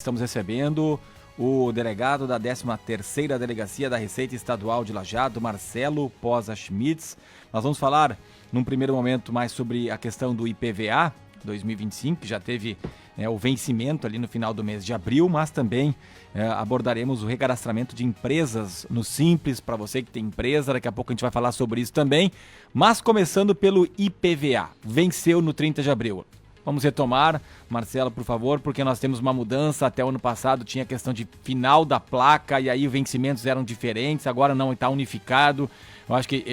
Estamos recebendo o delegado da 13ª Delegacia da Receita Estadual de Lajeado, Marcelo Posa Schmitz. Nós vamos falar, num primeiro momento, mais sobre a questão do IPVA 2025, que já teve o vencimento ali no final do mês de abril, mas também abordaremos o recadastramento de empresas no Simples, para você que tem empresa. Daqui a pouco a gente vai falar sobre isso também. Mas começando pelo IPVA, venceu no 30 de abril. Vamos retomar, Marcelo, por favor, porque nós temos uma mudança. Até o ano passado tinha a questão de final da placa e aí os vencimentos eram diferentes, agora não, está unificado. Eu acho que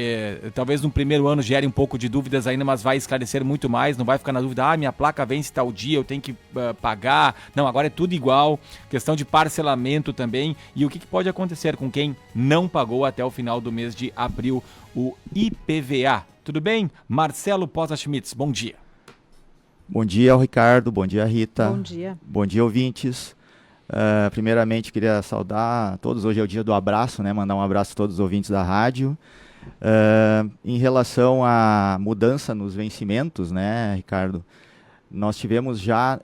talvez no primeiro ano gere um pouco de dúvidas ainda, mas vai esclarecer muito mais, não vai ficar na dúvida, minha placa vence tal dia, eu tenho que pagar. Não, agora é tudo igual, questão de parcelamento também. E o que pode acontecer com quem não pagou até o final do mês de abril o IPVA? Tudo bem? Marcelo Posa Schmitz, bom dia. Bom dia, Ricardo. Bom dia, Rita. Bom dia. Bom dia, ouvintes. Primeiramente, queria saudar a todos. Hoje é o dia do abraço, né? Mandar um abraço a todos os ouvintes da rádio. Em relação à mudança nos vencimentos, né, Ricardo? Nós tivemos já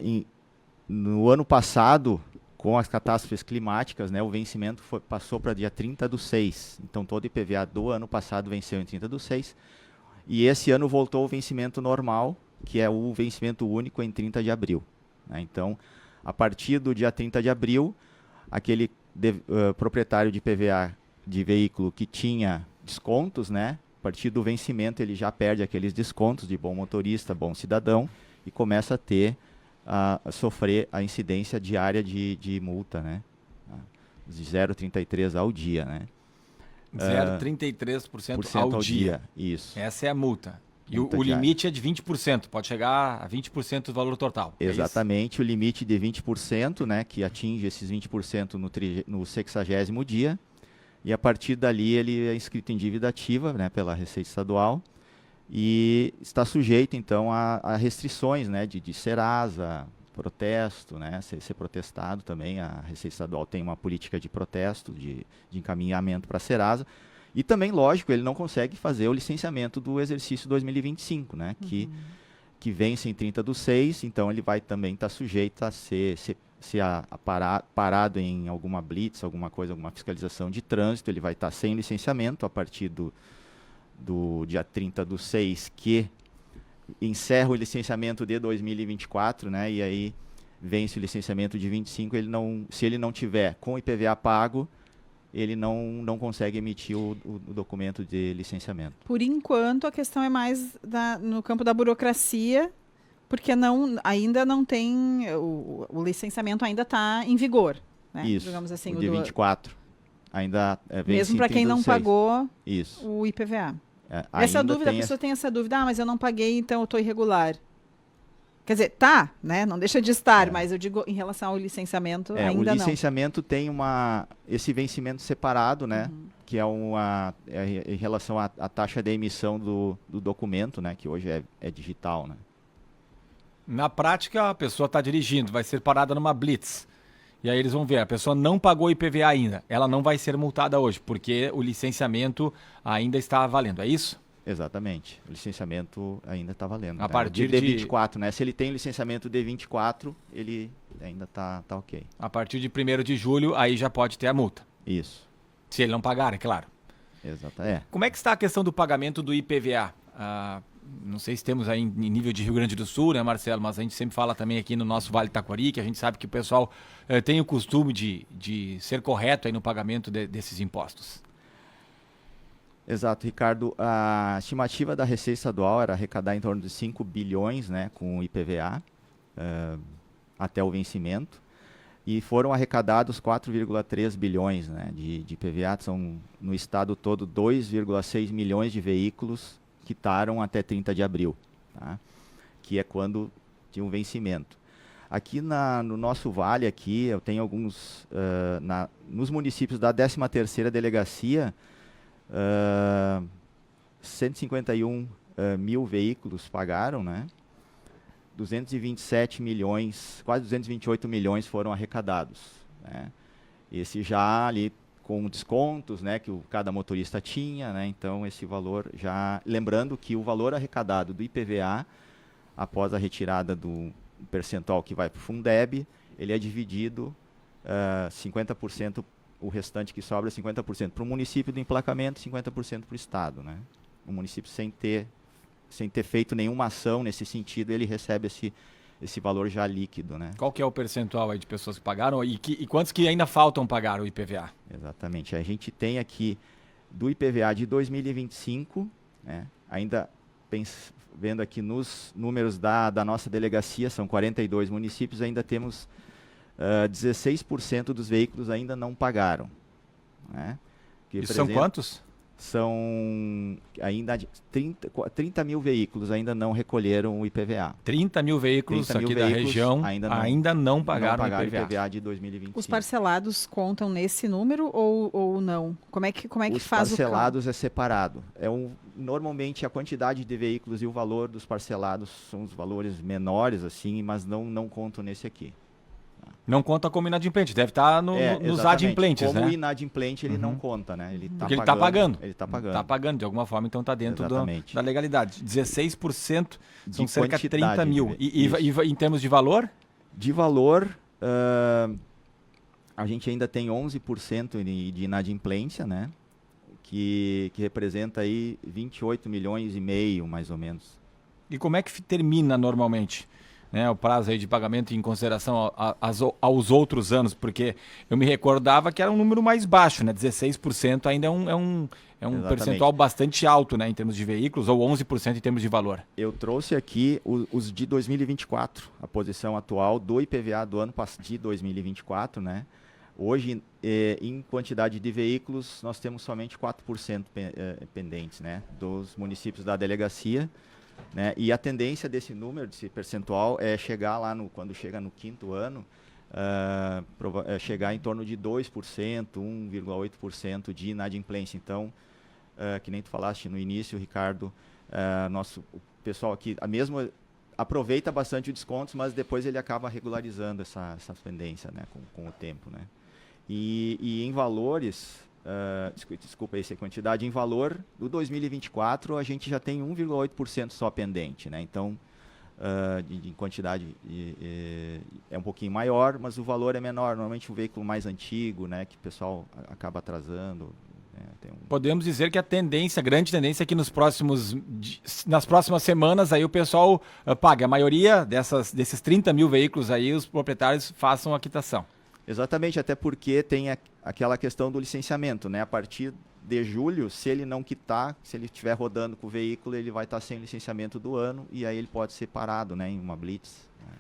no ano passado, com as catástrofes climáticas, né, o vencimento passou para dia 30/6. Então, todo o IPVA do ano passado venceu em 30/6. E esse ano voltou o vencimento normal, que é o vencimento único em 30 de abril. Né? Então, a partir do dia 30 de abril, aquele proprietário de IPVA de veículo que tinha descontos, né? A partir do vencimento ele já perde aqueles descontos de bom motorista, bom cidadão, e começa a sofrer a incidência diária de multa, né? De 0,33 ao dia, né? 0,33% ao dia. Isso. Essa é a multa. E o limite é de 20%, pode chegar a 20% do valor total. Exatamente, o limite de 20%, né, que atinge esses 20% no 60º dia, e a partir dali ele é inscrito em dívida ativa, né, pela Receita Estadual, e está sujeito então a restrições, né, de Serasa, protesto, né, ser protestado também. A Receita Estadual tem uma política de protesto, de encaminhamento para a Serasa. E também, lógico, ele não consegue fazer o licenciamento do exercício 2025, né? Que vence em 30/6, então ele vai também estar sujeito a ser parado em alguma blitz, alguma fiscalização de trânsito. Ele vai estar sem licenciamento a partir do dia 30/6, que encerra o licenciamento de 2024, né? E aí vence o licenciamento de 25, se ele não tiver com o IPVA pago, ele não consegue emitir o documento de licenciamento. Por enquanto, a questão é mais no campo da burocracia, porque ainda não tem, o licenciamento ainda está em vigor. Né? Isso, digamos assim, o dia 24. Ainda vence mesmo para quem não pagou isso. O IPVA. Essa dúvida, a pessoa tem essa dúvida, mas eu não paguei, então eu estou irregular. Quer dizer, né? Não deixa de estar, mas eu digo em relação ao licenciamento, ainda não. O licenciamento tem esse vencimento separado, né? Que é em relação à taxa de emissão do documento, né? Que hoje é digital, né? Na prática, a pessoa está dirigindo, vai ser parada numa blitz. E aí eles vão ver, a pessoa não pagou IPVA ainda. Ela não vai ser multada hoje, porque o licenciamento ainda está valendo, é isso? Exatamente. O licenciamento ainda está valendo. A partir de 24, né? Se ele tem licenciamento de 24, ele ainda tá ok. A partir de 1º de julho, aí já pode ter a multa. Isso. Se ele não pagar, é claro. Exato. Como é que está a questão do pagamento do IPVA? Não sei se temos aí em nível de Rio Grande do Sul, né, Marcelo? Mas a gente sempre fala também aqui no nosso Vale Taquari, que a gente sabe que o pessoal tem o costume de ser correto aí no pagamento desses impostos. Exato, Ricardo. A estimativa da Receita Estadual era arrecadar em torno de 5 bilhões, né, com o IPVA até o vencimento. E foram arrecadados 4,3 bilhões, né, de IPVA. São, no estado todo, 2,6 milhões de veículos quitaram até 30 de abril, tá? Que é quando tinha um vencimento. Aqui no nosso vale, aqui, eu tenho alguns... nos municípios da 13ª Delegacia, 151 mil veículos pagaram, né? 227 milhões, quase 228 milhões foram arrecadados, né? Esse já ali com descontos, né, que cada motorista tinha, né? Então esse valor já... Lembrando que o valor arrecadado do IPVA, após a retirada do percentual que vai para o Fundeb, ele é dividido 50%, o restante que sobra 50% para o município do emplacamento e 50% para o Estado, né? O município sem ter feito nenhuma ação nesse sentido, ele recebe esse valor já líquido, né? Qual que é o percentual aí de pessoas que pagaram e quantos que ainda faltam pagar o IPVA? Exatamente. A gente tem aqui do IPVA de 2025, né? Ainda vendo aqui nos números da nossa delegacia, são 42 municípios, ainda temos 16% dos veículos ainda não pagaram, né? Isso são quantos? São ainda 30 mil veículos ainda não recolheram o IPVA. 30 mil veículos aqui da região ainda não pagaram o IPVA de 2025. Os parcelados contam nesse número ou não? Como é que faz o Os parcelados é separado. Normalmente a quantidade de veículos e o valor dos parcelados são os valores menores, assim, mas não contam nesse aqui. Não conta como inadimplente, deve estar nos adimplentes, como né? Como inadimplente ele não conta, né? Porque ele está pagando. Ele está pagando. Está pagando, de alguma forma, então está dentro da legalidade. 16% são cerca de 30 mil. E em termos de valor? De valor, a gente ainda tem 11% de inadimplência, né? Que representa aí 28 milhões e meio, mais ou menos. E como é que termina normalmente? Né, o prazo aí de pagamento em consideração aos outros anos, porque eu me recordava que era um número mais baixo, né? 16% ainda é um percentual bastante alto, né, em termos de veículos, ou 11% em termos de valor. Eu trouxe aqui os de 2024, a posição atual do IPVA do ano de 2024, né? Hoje, em quantidade de veículos, nós temos somente 4% pendentes, né, dos municípios da delegacia. Né? E a tendência desse número, desse percentual, é chegar lá, quando chega no 5º ano, chegar em torno de 2%, 1,8% de inadimplência. Então, que nem tu falaste no início, Ricardo, o pessoal aqui mesmo aproveita bastante o desconto, mas depois ele acaba regularizando essa pendência, né? com o tempo. Né? E em valores... desculpa essa quantidade, em valor do 2024 a gente já tem 1,8% só pendente, né? Então em quantidade é um pouquinho maior, mas o valor é menor, normalmente um veículo mais antigo, né, que o pessoal acaba atrasando, né? Podemos dizer que a grande tendência é que nas próximas semanas aí o pessoal pague, a maioria desses 30 mil veículos aí, os proprietários façam a quitação. Exatamente, até porque tem aquela questão do licenciamento, né? A partir de julho, se ele não quitar, se ele estiver rodando com o veículo, ele vai estar sem licenciamento do ano e aí ele pode ser parado, né, em uma blitz. Né?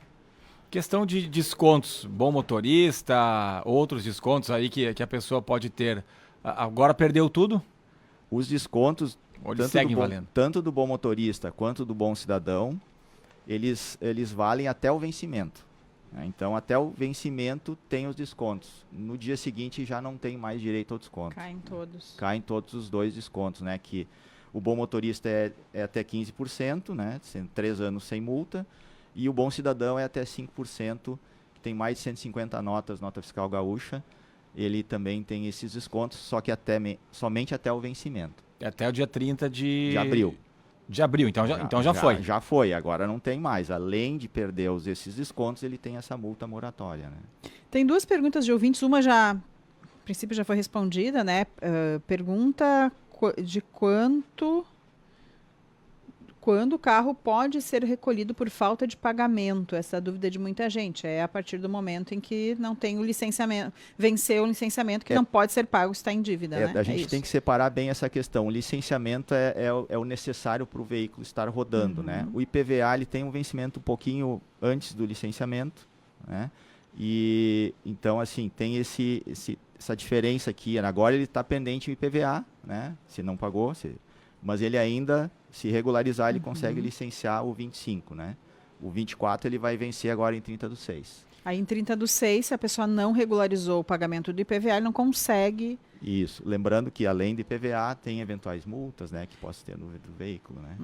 Questão de descontos, bom motorista, outros descontos aí que a pessoa pode ter. Agora perdeu tudo? Os descontos, tanto do bom motorista quanto do bom cidadão, eles valem até o vencimento. Então, até o vencimento tem os descontos. No dia seguinte já não tem mais direito ao desconto. Caem todos. Caem todos os dois descontos, né? Que o bom motorista é até 15%, né? 3 anos sem multa. E o bom cidadão é até 5%, que tem mais de 150 notas, nota fiscal gaúcha. Ele também tem esses descontos, só que somente até o vencimento. Até o dia 30 de abril. De abril, então já foi. Já foi, agora não tem mais. Além de perder esses descontos, ele tem essa multa moratória. Né? Tem 2 perguntas de ouvintes, uma a princípio já foi respondida, né? Pergunta de quando o carro pode ser recolhido por falta de pagamento. Essa dúvida de muita gente. É a partir do momento em que não tem o licenciamento, venceu o licenciamento, que não pode ser pago, está em dívida. Né? A gente tem que separar bem essa questão. O licenciamento é o necessário para o veículo estar rodando. Né? O IPVA ele tem um vencimento um pouquinho antes do licenciamento. Né? E então, assim, tem essa diferença aqui. Agora ele está pendente o IPVA, né? Se não pagou, mas ele ainda... Se regularizar, ele consegue licenciar o 25, né? O 24 ele vai vencer agora em 30/6. Aí em 30/6, se a pessoa não regularizou o pagamento do IPVA, ele não consegue... Isso. Lembrando que além do IPVA, tem eventuais multas, né? Que possa ter no veículo, né?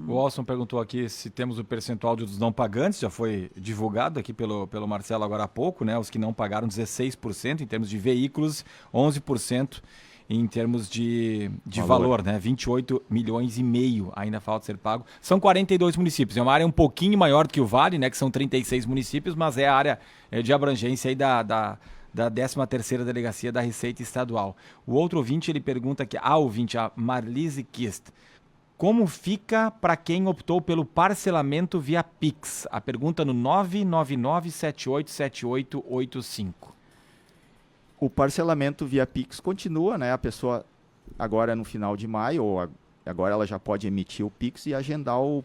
O Olson perguntou aqui se temos o percentual dos não pagantes, já foi divulgado aqui pelo Marcelo agora há pouco, né? Os que não pagaram 16% em termos de veículos, 11% em termos de valor, né? 28 milhões e meio ainda falta ser pago. São 42 municípios, é uma área um pouquinho maior do que o Vale, né? Que são 36 municípios, mas é a área de abrangência aí da 13ª Delegacia da Receita Estadual. O outro ouvinte, ele pergunta aqui, a Marlise Kist, como fica para quem optou pelo parcelamento via Pix? A pergunta no 999787885. O parcelamento via Pix continua, né? A pessoa agora no final de maio, ou agora ela já pode emitir o Pix e agendar o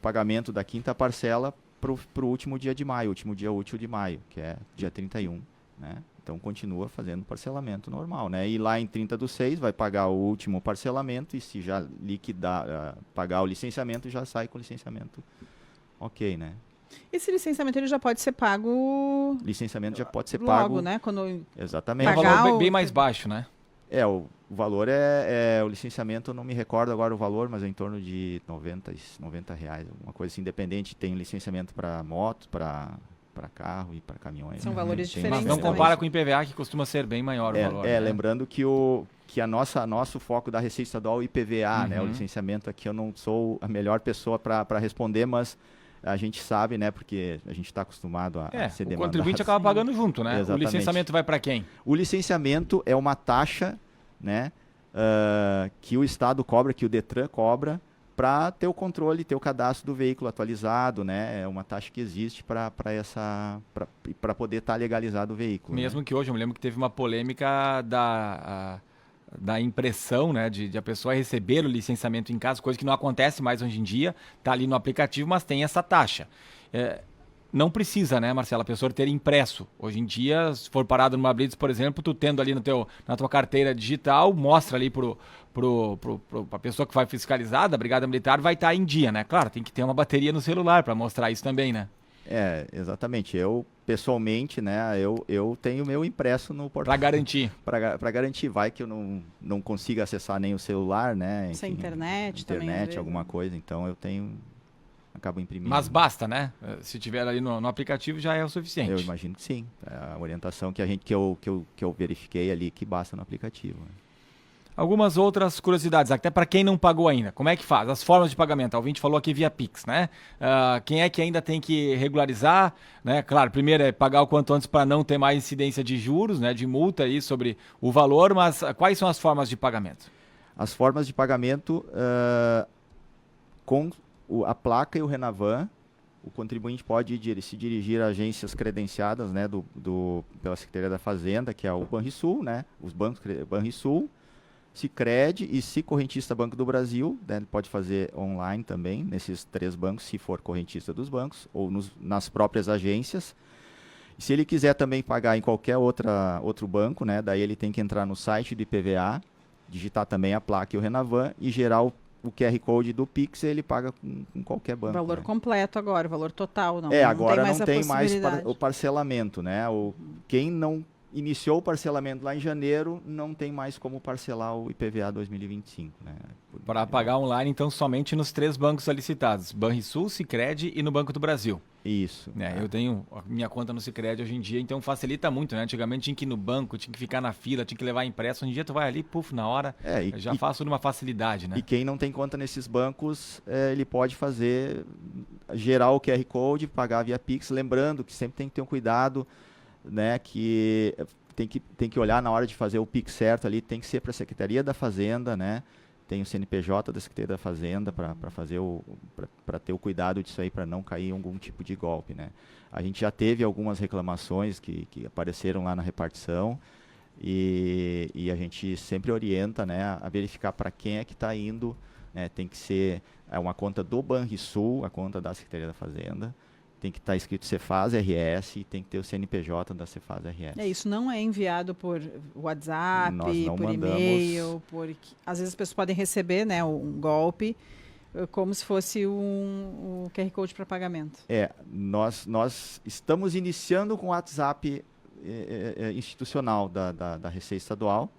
pagamento da 5ª parcela para o último dia de maio, último dia útil de maio, que é dia 31, né? Então continua fazendo parcelamento normal, né? E lá em 30/6 vai pagar o último parcelamento e se já liquidar, pagar o licenciamento, já sai com o licenciamento ok, né? Esse licenciamento ele já pode ser pago... Licenciamento já pode ser logo, pago... né? Quando Exatamente. É um valor bem mais baixo, né? O valor o licenciamento, eu não me recordo agora o valor, mas é em torno de R$90, alguma coisa assim, independente. Tem licenciamento para moto, para carro e para caminhões. São né? valores Tem diferentes. Mas não também. compara com o IPVA, que costuma ser bem maior o valor. Né? Lembrando que nosso foco da Receita Estadual é o IPVA, né? O licenciamento aqui eu não sou a melhor pessoa para responder, mas a gente sabe, né? Porque a gente está acostumado a ser demandado. O contribuinte acaba pagando junto, né? Exatamente. O licenciamento vai para quem? O licenciamento é uma taxa, né? Que o Estado cobra, que o Detran cobra, para ter o controle, ter o cadastro do veículo atualizado, né? É uma taxa que existe para poder estar legalizado o veículo. Mesmo né? que hoje, eu me lembro que teve uma polêmica da impressão, né? De a pessoa receber o licenciamento em casa, coisa que não acontece mais hoje em dia, tá ali no aplicativo, mas tem essa taxa. Não precisa, né, Marcelo, a pessoa ter impresso. Hoje em dia, se for parado numa Blitz, por exemplo, tu tendo ali na tua carteira digital, mostra ali pra pessoa que vai fiscalizar da Brigada Militar, vai estar em dia, né? Claro, tem que ter uma bateria no celular para mostrar isso também, né? Exatamente. Eu, pessoalmente, né, eu tenho meu impresso no portal. Para garantir. Para garantir, vai que eu não consiga acessar nem o celular, né? Enfim, Sem internet também. internet, alguma coisa, então eu acabo imprimindo. Mas basta, né? Se tiver ali no aplicativo já é o suficiente. Eu imagino que sim. A orientação que eu verifiquei ali que basta no aplicativo. Algumas outras curiosidades, até para quem não pagou ainda. Como é que faz? As formas de pagamento. O ouvinte falou aqui via Pix, né? Quem é que ainda tem que regularizar? Né? Claro, primeiro é pagar o quanto antes para não ter mais incidência de juros, né? De multa aí sobre o valor, mas quais são as formas de pagamento? As formas de pagamento com a placa e o Renavan, o contribuinte pode se dirigir a agências credenciadas, né, pela Secretaria da Fazenda, que é o Banrisul, né, os bancos Banrisul, Sicredi e se correntista Banco do Brasil, né, ele pode fazer online também, nesses 3 bancos, se for correntista dos bancos, ou nas próprias agências. E se ele quiser também pagar em qualquer outro banco, né, daí ele tem que entrar no site do IPVA, digitar também a placa e o Renavan e gerar o QR Code do Pix, ele paga com qualquer banco. Valor completo agora, valor total. Agora não tem mais o parcelamento, né? Quem não iniciou o parcelamento lá em janeiro, não tem mais como parcelar o IPVA 2025, né? Para pagar online, então, somente nos 3 bancos solicitados, Banrisul, Sicredi e no Banco do Brasil. Isso. Eu tenho a minha conta no Sicredi hoje em dia, então facilita muito, né? Antigamente tinha que ir no banco, tinha que ficar na fila, tinha que levar impresso. Hoje em dia tu vai ali, na hora, já faço numa facilidade, né? E quem não tem conta nesses bancos, ele pode gerar o QR Code, pagar via Pix, lembrando que sempre tem que ter um cuidado, né? Que tem que olhar na hora de fazer o Pix certo ali, tem que ser para a Secretaria da Fazenda, né? Tem o CNPJ da Secretaria da Fazenda para ter o cuidado disso aí, para não cair em algum tipo de golpe, né? A gente já teve algumas reclamações que apareceram lá na repartição e a gente sempre orienta, né, a verificar para quem é que está indo, né? Tem que ser uma conta do Banrisul, a conta da Secretaria da Fazenda, tem que estar escrito Cefaz RS e tem que ter o CNPJ da Cefaz RS. Isso não é enviado por WhatsApp, por e-mail, às vezes as pessoas podem receber, né, um golpe, como se fosse um QR Code para pagamento. Nós estamos iniciando com o WhatsApp institucional da Receita Estadual,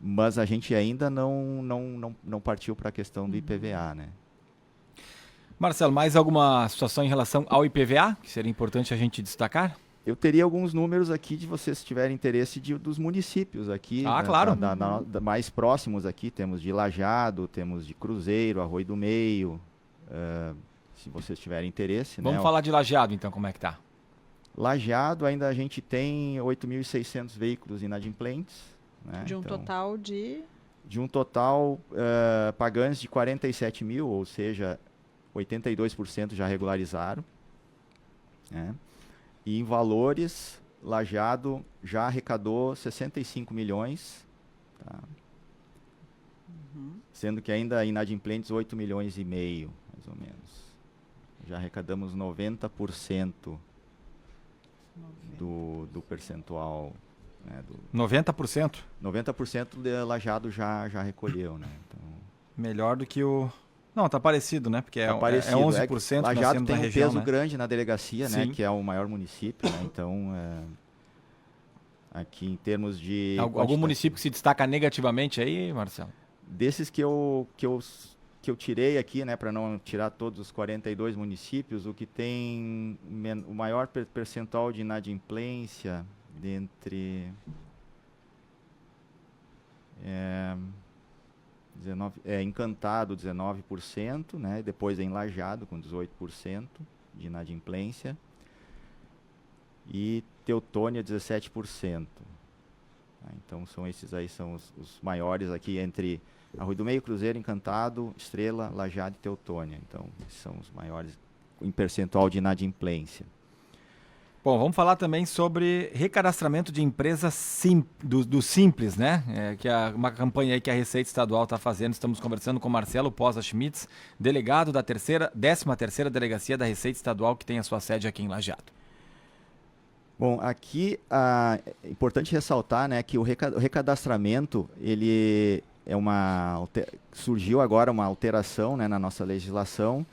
mas a gente ainda não partiu para a questão do IPVA, né? Marcelo, mais alguma situação em relação ao IPVA que seria importante a gente destacar? Eu teria alguns números aqui de vocês tiverem interesse dos municípios aqui. Claro. Mais próximos aqui, temos de Lajeado, temos de Cruzeiro, Arroio do Meio, se vocês tiverem interesse. Vamos falar de Lajeado, então, como é que tá? Lajeado, ainda a gente tem 8.600 veículos inadimplentes. Né? De um total de... De um total pagantes de 47 mil, ou seja, 82% já regularizaram. Né? E em valores, Lajeado já arrecadou 65 milhões, tá? Sendo que ainda inadimplentes 8 milhões e meio, mais ou menos. Já arrecadamos 90% do percentual. Né, 90%? 90% de Lajeado já recolheu. Né? Então, melhor do que o... Não, tá parecido, né? Porque é 11% Lajeado que nós temos tem na um região, peso né? grande na delegacia, né? Sim. Que é o maior município. Né? Então, aqui em termos de... Algum município que se destaca negativamente aí, Marcelo? Desses que eu tirei aqui, né? Para não tirar todos os 42 municípios, o que tem o maior percentual de inadimplência dentre... 19, Encantado 19%, né? Depois Lajeado com 18% de inadimplência e Teutônia 17%. Então esses aí são os maiores aqui entre Arroio do Meio, Cruzeiro, Encantado, Estrela, Lajeado e Teutônia. Então esses são os maiores em percentual de inadimplência. Bom, vamos falar também sobre recadastramento de empresas do Simples, né? Que é uma campanha aí que a Receita Estadual está fazendo. Estamos conversando com Marcelo Posa Schmitz, delegado da 13ª Delegacia da Receita Estadual, que tem a sua sede aqui em Lajeado. Bom, aqui é importante ressaltar, né, que o recadastramento, ele surgiu agora uma alteração, né, na nossa legislação,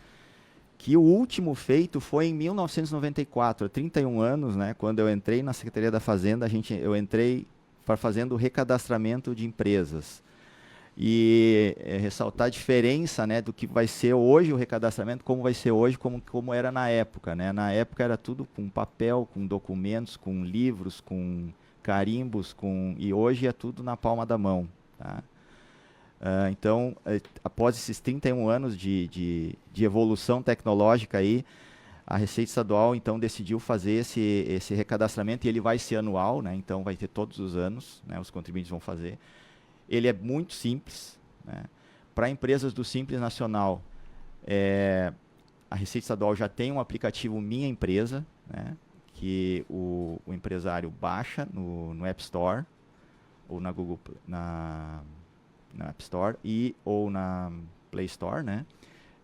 que o último feito foi em 1994, há 31 anos, né, quando eu entrei na Secretaria da Fazenda, eu entrei fazendo o recadastramento de empresas. E ressaltar a diferença, né, do que vai ser hoje o recadastramento, como vai ser hoje, como era na época. Né? Na época era tudo com papel, com documentos, com livros, com carimbos, e hoje é tudo na palma da mão. Tá? Então, após esses 31 anos de evolução tecnológica aí, a Receita Estadual então decidiu fazer esse recadastramento, e ele vai ser anual, né? Então vai ter todos os anos, né? Os contribuintes vão fazer. Ele é muito simples, né? Para empresas do Simples Nacional, a Receita Estadual já tem um aplicativo Minha Empresa, né? Que o empresário baixa no App Store ou na Google na App Store ou na Play Store, né?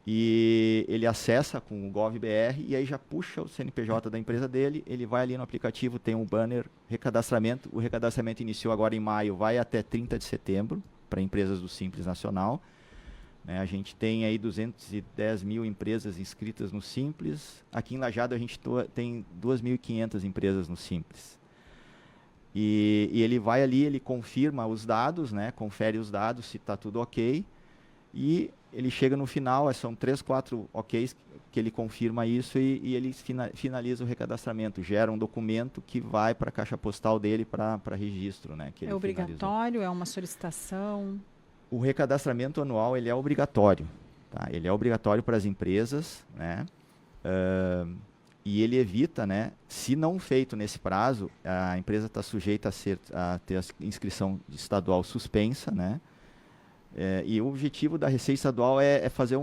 E ele acessa com o GovBR e aí já puxa o CNPJ da empresa dele, ele vai ali no aplicativo, tem um banner, recadastramento. O recadastramento iniciou agora em maio, vai até 30 de setembro para empresas do Simples Nacional. Né? A gente tem aí 210 mil empresas inscritas no Simples. Aqui em Lajeado a gente tem 2.500 empresas no Simples. E ele vai ali, ele confirma os dados, né? Confere os dados, se está tudo ok. E ele chega no final, são 3, 4 OKs que ele confirma isso e ele finaliza o recadastramento. Gera um documento que vai para a caixa postal dele para registro. Né? Que é obrigatório? É uma solicitação? O recadastramento anual ele é obrigatório. Tá? Ele é obrigatório para as empresas, né? E ele evita, né, se não feito nesse prazo, a empresa está sujeita a ter a inscrição estadual suspensa, né? E o objetivo da Receita Estadual é fazer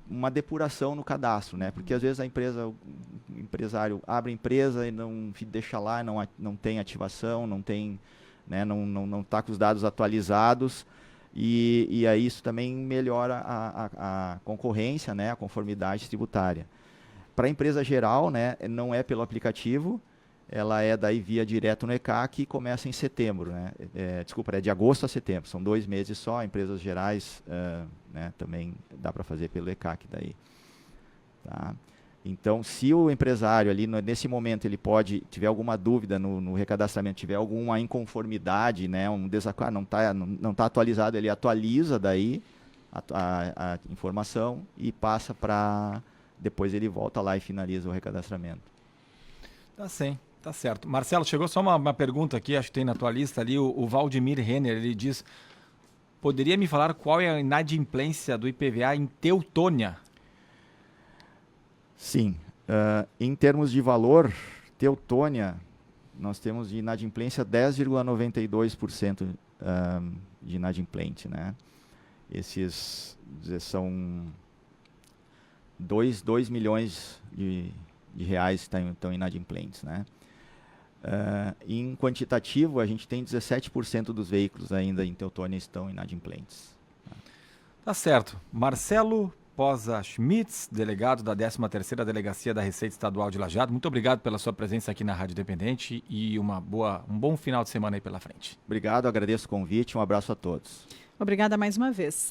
uma depuração no cadastro, né? Porque às vezes o empresário abre a empresa e não deixa lá, não tem ativação, não tem, né, não está com os dados atualizados. E aí isso também melhora a concorrência, né, a conformidade tributária. Para a empresa geral, né, não é pelo aplicativo, ela é daí via direto no ECAC e começa em setembro. Né? É de agosto a setembro, são 2 meses só. Empresas gerais né, também dá para fazer pelo ECAC daí. Tá? Então, se o empresário ali, nesse momento, ele tiver alguma dúvida no recadastramento, tiver alguma inconformidade, né, não tá atualizado, ele atualiza daí a informação e passa para... Depois ele volta lá e finaliza o recadastramento. Tá sim. Tá certo. Marcelo, chegou só uma pergunta aqui, acho que tem na tua lista ali, o Valdemir Renner, ele diz, poderia me falar qual é a inadimplência do IPVA em Teutônia? Sim. Em termos de valor, Teutônia, nós temos de inadimplência 10,92% de inadimplente, né? Esses são 2 milhões de reais estão inadimplentes, né? Em quantitativo, a gente tem 17% dos veículos ainda em Teutônia estão inadimplentes. Tá certo. Marcelo Posa Schmitz, delegado da 13ª Delegacia da Receita Estadual de Lajeado, muito obrigado pela sua presença aqui na Rádio Independente e um bom final de semana aí pela frente. Obrigado, agradeço o convite, um abraço a todos. Obrigada mais uma vez.